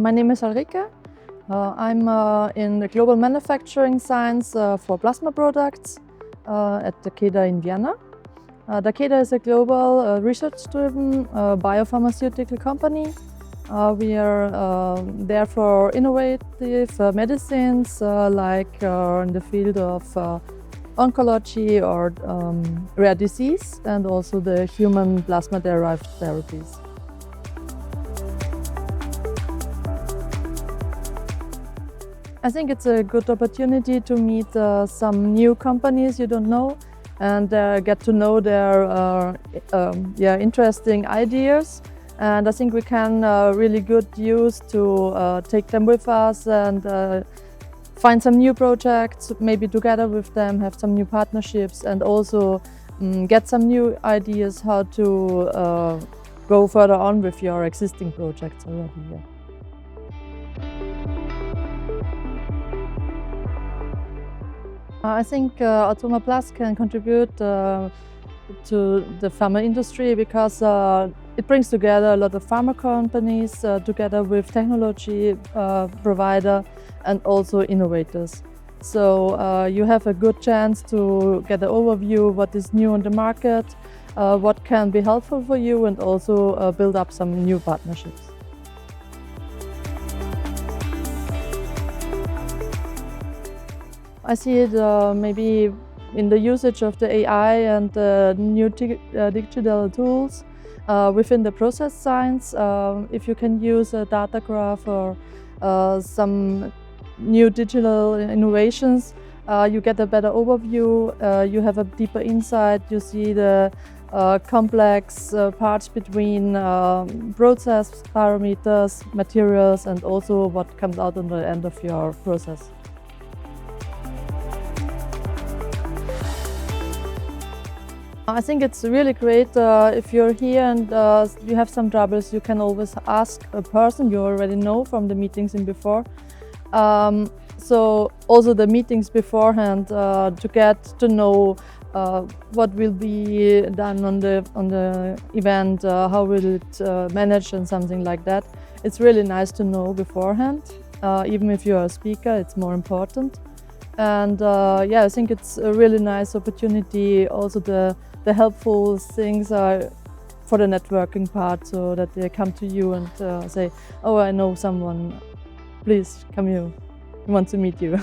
My name is Alrike. I'm in the global manufacturing science for plasma products at Takeda in Vienna. Takeda is a global research-driven biopharmaceutical company. We are there for innovative medicines like in the field of oncology or rare disease, and also the human plasma-derived therapies. I think it's a good opportunity to meet some new companies you don't know and get to know their interesting ideas. And I think we can really good use to take them with us and find some new projects, maybe together with them, have some new partnerships, and also get some new ideas how to go further on with your existing projects already. Yeah. I think AUTOMA Plus can contribute to the pharma industry because it brings together a lot of pharma companies together with technology provider and also innovators. So you have a good chance to get an overview what is new on the market, what can be helpful for you, and also build up some new partnerships. I see it maybe in the usage of the AI and the new digital tools within the process science. If you can use a data graph or some new digital innovations, you get a better overview, you have a deeper insight, you see the complex parts between process parameters, materials, and also what comes out on the end of your process. I think it's really great if you're here and you have some troubles, you can always ask a person you already know from the meetings in before. So also the meetings beforehand to get to know what will be done on the event, how will it manage and something like that. It's really nice to know beforehand. Even if you're a speaker, it's more important. And yeah, I think it's a really nice opportunity. Also the helpful things are for the networking part, so that they come to you and say, oh, I know someone, please come here, we want to meet you.